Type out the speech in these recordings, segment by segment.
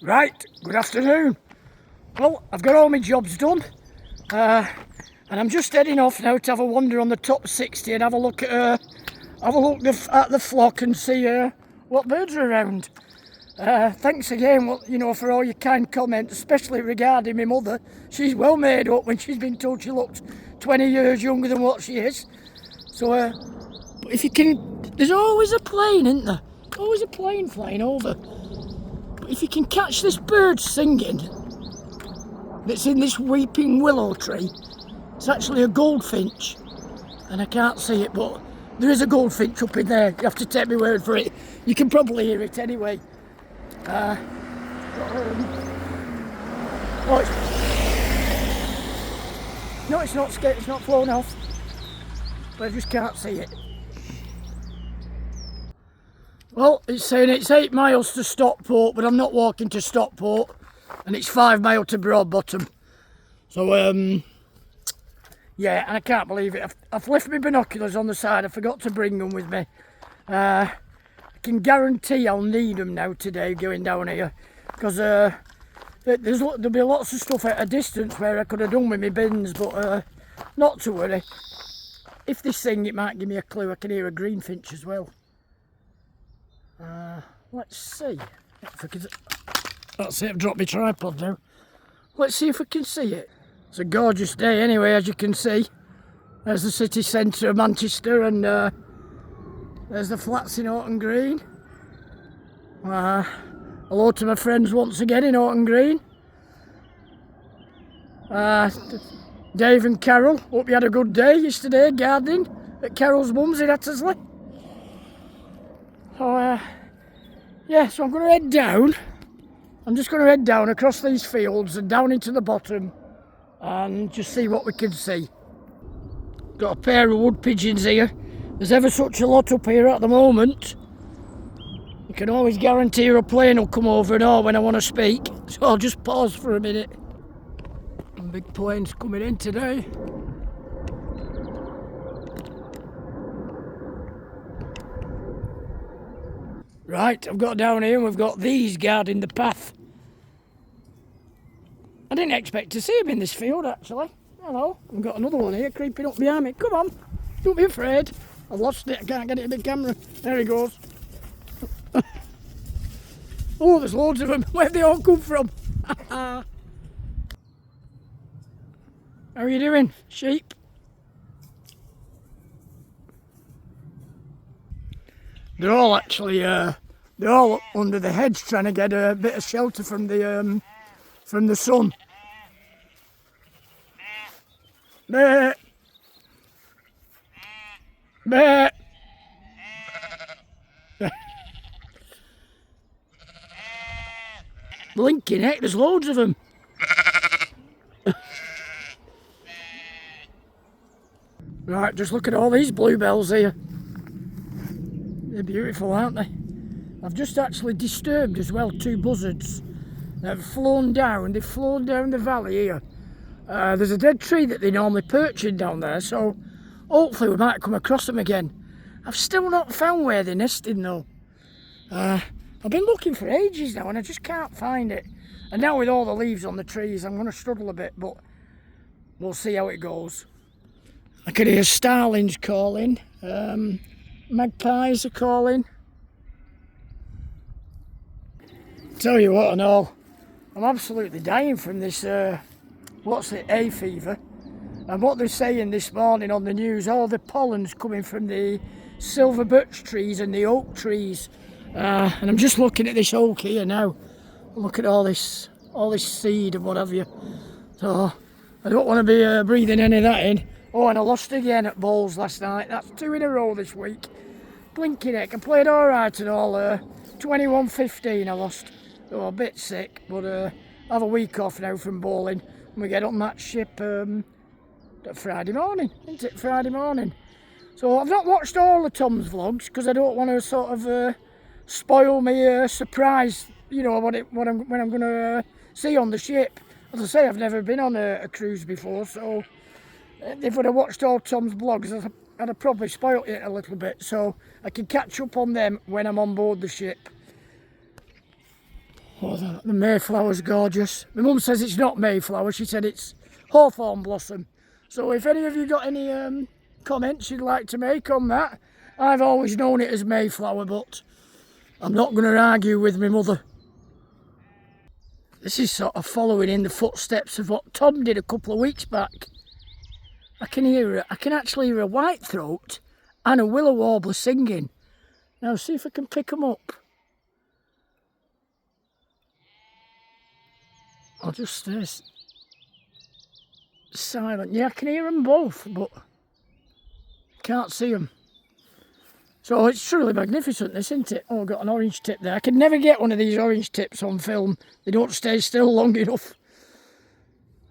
Right, good afternoon. Well, I've got all my jobs done, and I'm just heading off now to have a wander on the top 60 and have a look at the flock and see what birds are around. Thanks again, for all your kind comments, especially regarding my mother. She's well made up when she's been told she looked 20 years younger than what she is. So, but if you can, there's always a plane, isn't there? Always a plane flying over. But if you can catch this bird singing that's in this weeping willow tree, it's actually a goldfinch, and I can't see it, but there is a goldfinch up in there. You have to take my word for it. You can probably hear it anyway. Oh, no, it's not scared. It's not flown off, but I just can't see it. Well, it's saying it's 8 miles to Stockport, but I'm not walking to Stockport, and it's 5 miles to Broadbottom. So, yeah, and I can't believe it. I've left my binoculars on the side. I forgot to bring them with me. I can guarantee I'll need them now today going down here, because there'll be lots of stuff at a distance where I could have done with my bins, but not to worry. If they sing, it might give me a clue. I can hear a greenfinch as well. Let's see if I can. That's it, I've dropped my tripod now. Let's see if we can see it. It's a gorgeous day anyway, as you can see. There's the city centre of Manchester, and there's the flats in Orton Green. Hello to my friends once again in Orton Green. Dave and Carol, hope you had a good day yesterday gardening at Carol's mum's in Attersley. So, yeah, so I'm going to head down. I'm just going to head down across these fields and down into the bottom and just see what we can see. Got a pair of wood pigeons here. There's ever such a lot up here at the moment. You can always guarantee a plane will come over and all when I want to speak. So I'll just pause for a minute. Some big planes coming in today. Right, I've got down here and we've got these guarding the path. I didn't expect to see him in this field actually. Hello, I've got another one here creeping up behind me. Come on, don't be afraid. I've lost it, I can't get it in the camera. There he goes. Oh, there's loads of them. Where'd they all come from? How are you doing, sheep? They're all actually, they're all under the hedge trying to get a bit of shelter from the sun. Meh. Meh. Blinking heck, there's loads of them. Right, just look at all these bluebells here. They're beautiful, aren't they? I've just actually disturbed as well 2 buzzards that have flown down. They've flown down the valley here. There's a dead tree that they normally perch in down there, so hopefully we might come across them again. I've still not found where they're nesting though. I've been looking for ages now and I just can't find it. And now with all the leaves on the trees, I'm going to struggle a bit, but we'll see how it goes. I can hear starlings calling. Magpies are calling. Tell you what and all, I'm absolutely dying from this, hay fever. And what they're saying this morning on the news, all the pollen's coming from the silver birch trees and the oak trees. And I'm just looking at this oak here now. Look at all this seed and what have you. So I don't want to be breathing any of that in. Oh, and I lost again at bowls last night. That's 2 in a row this week. Blinking heck, I played alright and all. 21-15 I lost. Oh, a bit sick, but I have a week off now from bowling. And we get on that ship Friday morning, isn't it? Friday morning. So I've not watched all the TOMS vlogs because I don't want to sort of spoil my surprise, when I'm going to see on the ship. As I say, I've never been on a cruise before, so if I'd have watched all Tom's vlogs, I'd have probably spoilt it a little bit, so I can catch up on them when I'm on board the ship. Oh, the Mayflower's gorgeous. My mum says it's not Mayflower, she said it's hawthorn blossom. So if any of you got any comments you'd like to make on that, I've always known it as Mayflower, but I'm not going to argue with my mother. This is sort of following in the footsteps of what Tom did a couple of weeks back. I can actually hear a whitethroat and a willow warbler singing. Now see if I can pick them up. I'll just stay silent. Yeah, I can hear them both, but can't see them. So it's truly magnificent, this, isn't it? Oh, I've got an orange tip there. I could never get one of these orange tips on film. They don't stay still long enough.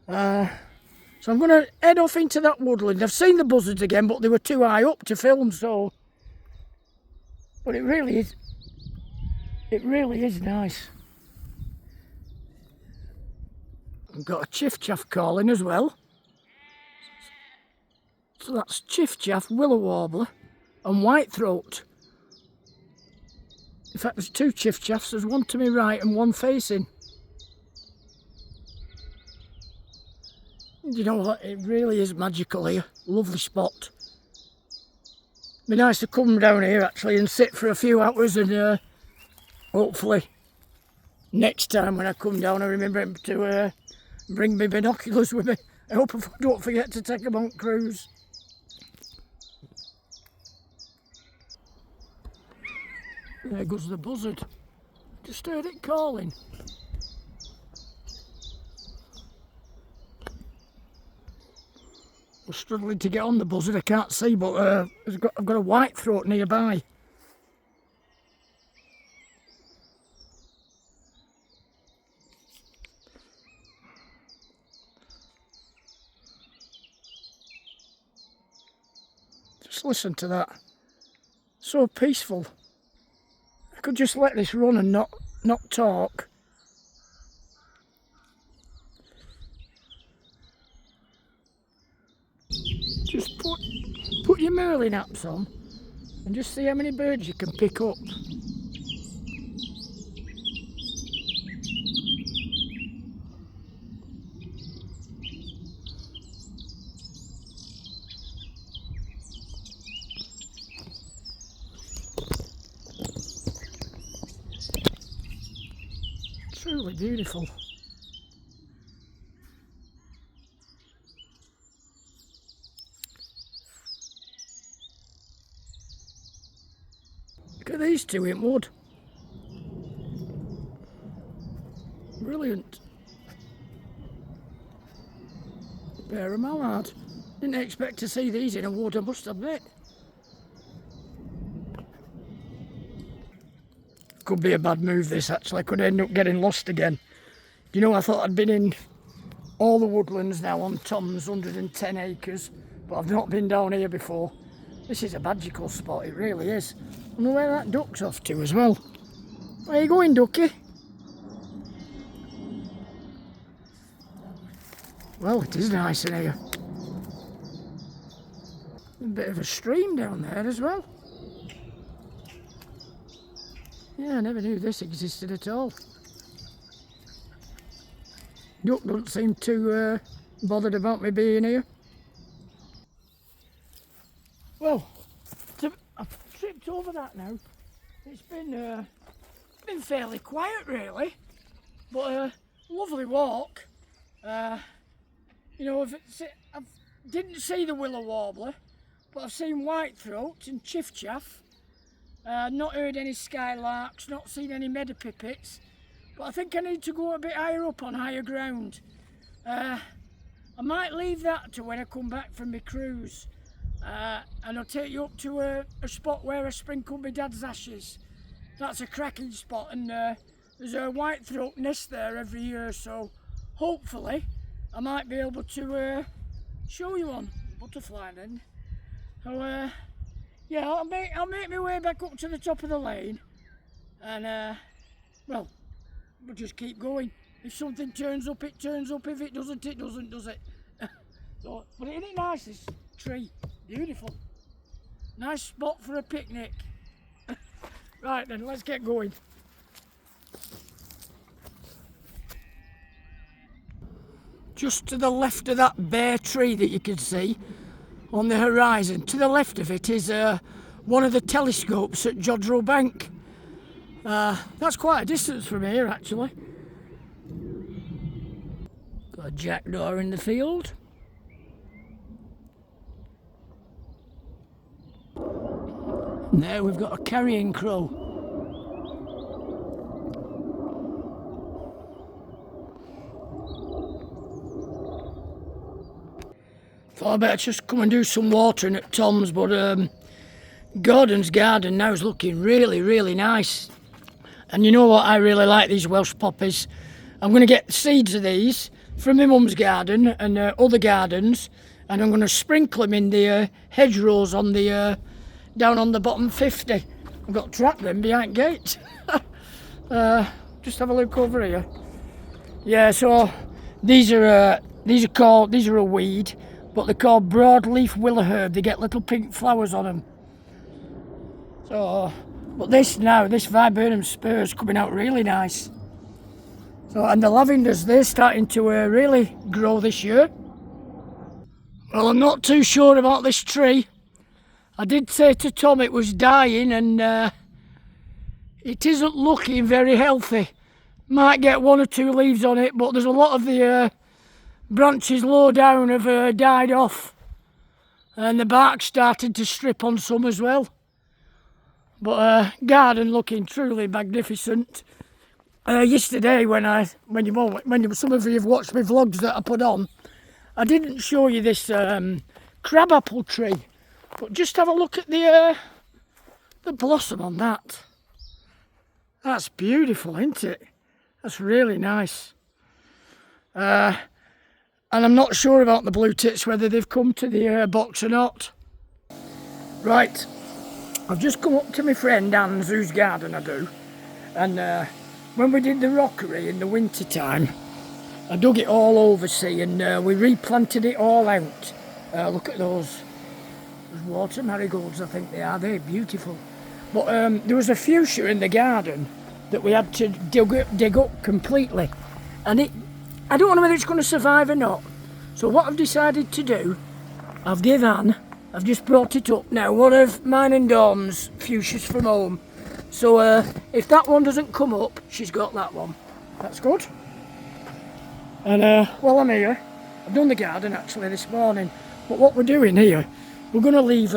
So I'm going to head off into that woodland. I've seen the buzzards again, but they were too high up to film, so... But it really is nice. I've got a chiff-chaff calling as well. So that's chiff-chaff, willow warbler and whitethroat. In fact, there's two chiff-chaffs. There's one to my right and one facing. You know what, it really is magical here. Lovely spot. Be nice to come down here actually and sit for a few hours, and hopefully next time when I come down I remember to bring my binoculars with me. I hope I don't forget to take them on cruise. There goes the buzzard. Just heard it calling. I'm struggling to get on the buzzard, I can't see, but I've got a whitethroat nearby. Just listen to that. So peaceful. I could just let this run and not talk. Just put your Merlin apps on and just see how many birds you can pick up. Truly beautiful. Look at these two in wood. Brilliant. Pair of mallard. Didn't expect to see these in a wood, I must admit. Could be a bad move this actually, could end up getting lost again. You know, I thought I'd been in all the woodlands now on TOMS, 110 acres, but I've not been down here before. This is a magical spot, it really is. I wonder where that duck's off to as well. Where you going, ducky? Well, it is nice in here. A bit of a stream down there as well. Yeah, I never knew this existed at all. Duck doesn't seem too bothered about me being here. Well, I've tripped over that now. It's been fairly quiet really, but a lovely walk. You know, I didn't see the willow warbler, but I've seen whitethroat and chiff-chaff. Not heard any skylarks, not seen any meadowpipits, but I think I need to go a bit higher up on higher ground. I might leave that to when I come back from my cruise, and I'll take you up to a spot where I sprinkle my dad's ashes. That's a cracking spot, and there's a whitethroat nest there every year, so hopefully I might be able to show you one. Butterfly then. So yeah, I'll make my way back up to the top of the lane, and well, we'll just keep going. If something turns up, it turns up. If it doesn't, it doesn't, does it? So, but isn't it nice, this tree? Beautiful. Nice spot for a picnic. Right then, let's get going. just to the left of that bare tree that you can see on the horizon. To the left of it is one of the telescopes at Jodrell Bank. That's quite a distance from here actually. Got a jackdaw in the field. And there we've got a carrion crow. Thought I'd better just come and do some watering at TOMS, but Gordon's garden now is looking really, really nice. And you know what, I really like these Welsh poppies. I'm going to get seeds of these from my mum's garden and other gardens, and I'm going to sprinkle them in the hedgerows on the down on the bottom 50. I've got to trap them behind gate. Just have a look over here. Yeah, so these are a weed, but they're called broadleaf willow herb. They get little pink flowers on them. So, but this viburnum spur is coming out really nice. So, and the lavenders, they're starting to really grow this year. Well, I'm not too sure about this tree. I did say to Tom it was dying, and it isn't looking very healthy. Might get 1 or 2 leaves on it, but there's a lot of the branches low down have died off, and the bark's started to strip on some as well. But garden looking truly magnificent. Yesterday when some of you have watched my vlogs that I put on, I didn't show you this crabapple tree, but just have a look at the blossom on that. That's beautiful, isn't it? That's really nice. And I'm not sure about the blue tits, whether they've come to the box or not. Right, I've just come up to my friend Anne's, whose garden I do, and when we did the rockery in the winter time, I dug it all over, see, and we replanted it all out. Look at those water marigolds, I think they are. They're beautiful. But there was a fuchsia in the garden that we had to dig up completely, and I don't know whether it's going to survive or not. So what I've decided to do, I've just brought it up now, one of mine and Dawn's fuchsias from home. So if that one doesn't come up, she's got that one. That's good. And while I'm here, I've done the garden actually this morning, but what we're doing here, we're going to leave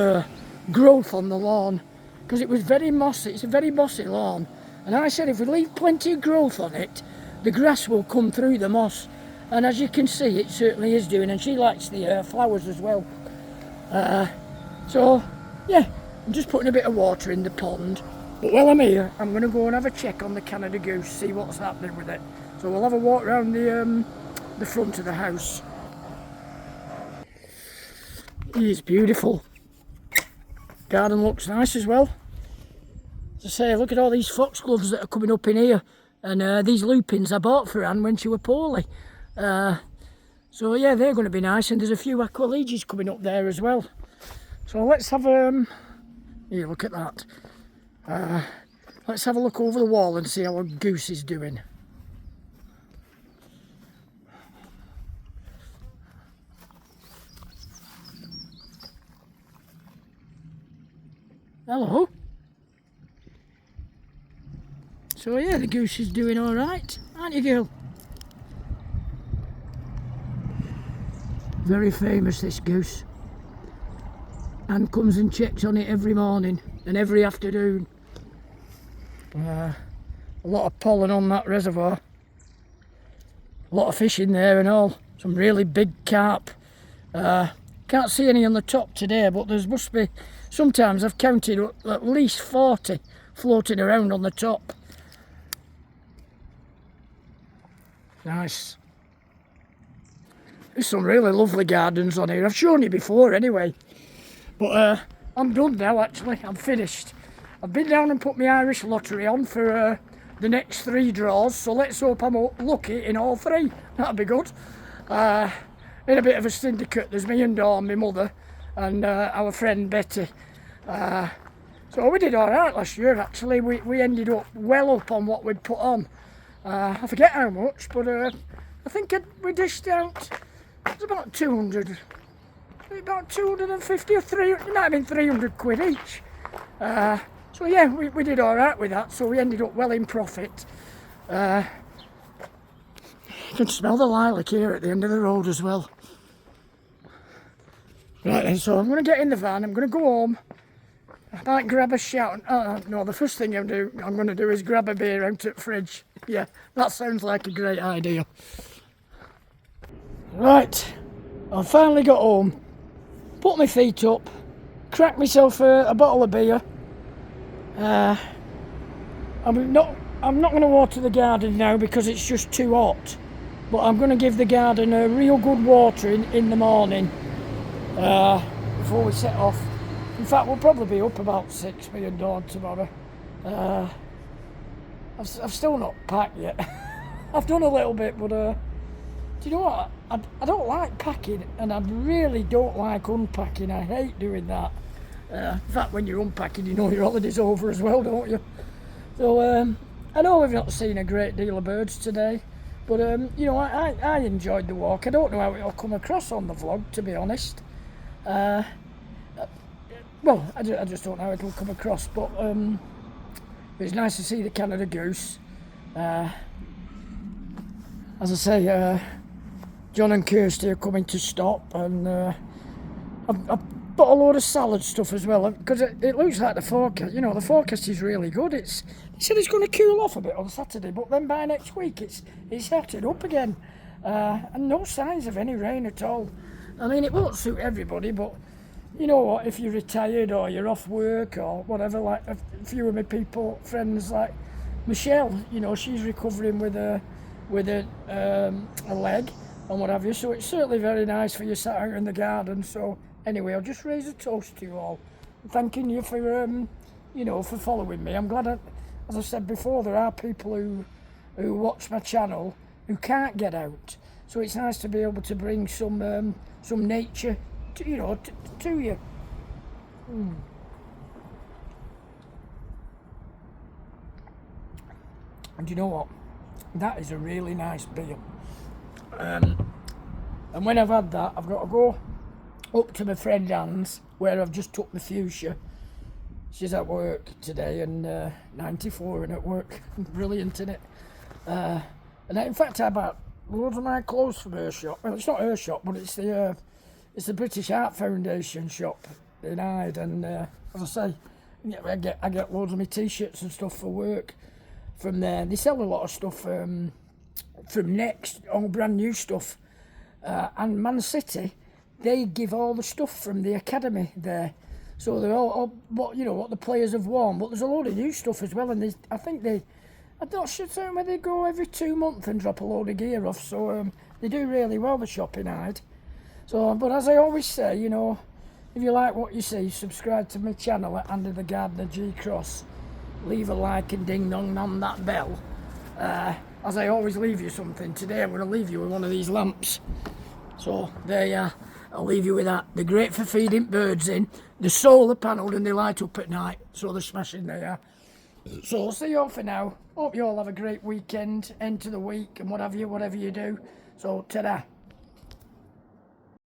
growth on the lawn, because it was very mossy. It's a very mossy lawn, and I said if we leave plenty of growth on it, the grass will come through the moss, and as you can see it certainly is doing, and she likes the flowers as well. So yeah, I'm just putting a bit of water in the pond, but while I'm here I'm going to go and have a check on the Canada goose, see what's happening with it. So we'll have a walk around the front of the house. It is beautiful. Garden looks nice as well. As I say, look at all these foxgloves that are coming up in here, and these lupins I bought for Anne when she was poorly. So yeah, they're going to be nice, and there's a few aqualegias coming up there as well. So let's have here, look at that. Let's have a look over the wall and see how a goose is doing. Hello. So yeah, the goose is doing all right, aren't you, girl? Very famous, this goose. Anne comes and checks on it every morning and every afternoon. A lot of pollen on that reservoir. A lot of fish in there and all. Some really big carp. Can't see any on the top today, but there must be, sometimes I've counted at least 40 floating around on the top. Nice. There's some really lovely gardens on here. I've shown you before anyway. But I'm done now actually, I'm finished. I've been down and put my Irish lottery on for the next 3 draws, so let's hope I'm lucky in all 3. That'll be good. In a bit of a syndicate, there's me and Dawn, my mother, and our friend Betty. So we did alright last year actually. We ended up well up on what we'd put on. I forget how much, but I think we dished out, it was about 200, about 250 or 300, it might have been 300 quid each. So yeah, we did alright with that, so we ended up well in profit. You can smell the lilac here at the end of the road as well. Right then, so I'm going to get in the van, I'm going to go home. I might grab a shout. No, the first thing I'm going to do is grab a beer out at the fridge. Yeah, that sounds like a great idea. Right, I finally got home, put my feet up, cracked myself a bottle of beer. I'm not going to water the garden now because it's just too hot. But I'm going to give the garden a real good watering in the morning before we set off. In fact, we'll probably be up about 6 me and Dawn tomorrow. I've still not packed yet. I've done a little bit, but do you know what? I don't like packing, and I really don't like unpacking. I hate doing that. In fact, when you're unpacking, you know your holiday's over as well, don't you? So I know we've not seen a great deal of birds today, but you know, I enjoyed the walk. I don't know how it'll come across on the vlog, to be honest. Well, I just don't know how it'll come across, but it was nice to see the Canada goose. As I say, John and Kirsty are coming to stop, and I've bought a load of salad stuff as well, because it looks like the forecast, you know, the forecast is really good. They said it's going to cool off a bit on Saturday, but then by next week it's heated up again, and no signs of any rain at all. I mean, it won't suit everybody, but you know what, if you're retired or you're off work or whatever, like a few of my friends like Michelle, you know, she's recovering with a leg and what have you, so it's certainly very nice for you sat out in the garden. So anyway, I'll just raise a toast to you all, thanking you for you know, for following me. I'm glad as I said before, there are people who watch my channel who can't get out, so it's nice to be able to bring some nature to, you know, to you. And you know what, that is a really nice beer. And when I've had that, I've got to go up to my friend Anne's, where I've just took my fuchsia. She's at work today, and 94 and at work. Brilliant, isn't it? And in fact, I bought loads of my clothes from her shop. Well, it's not her shop, but it's the British Art Foundation shop in Hyde. And as I say, I get loads of my t-shirts and stuff for work from there. They sell a lot of stuff from Next, all brand new stuff. And Man City, they give all the stuff from the academy there. So they're all what, you know, what the players have worn. But there's a load of new stuff as well. And I think I'm not sure where they go every 2 months and drop a load of gear off. So they do really well, the shop in Hyde. So, but as I always say, you know, if you like what you see, subscribe to my channel at Andy the Gardener G Cross. Leave a like and ding dong on that bell. As I always leave you something, today I'm going to leave you with one of these lamps. So there you are, I'll leave you with that. They're great for feeding birds in. They're solar panelled and they light up at night, so they're smashing there. So I'll see you all for now. Hope you all have a great weekend, end to the week and whatever you do. So ta-da.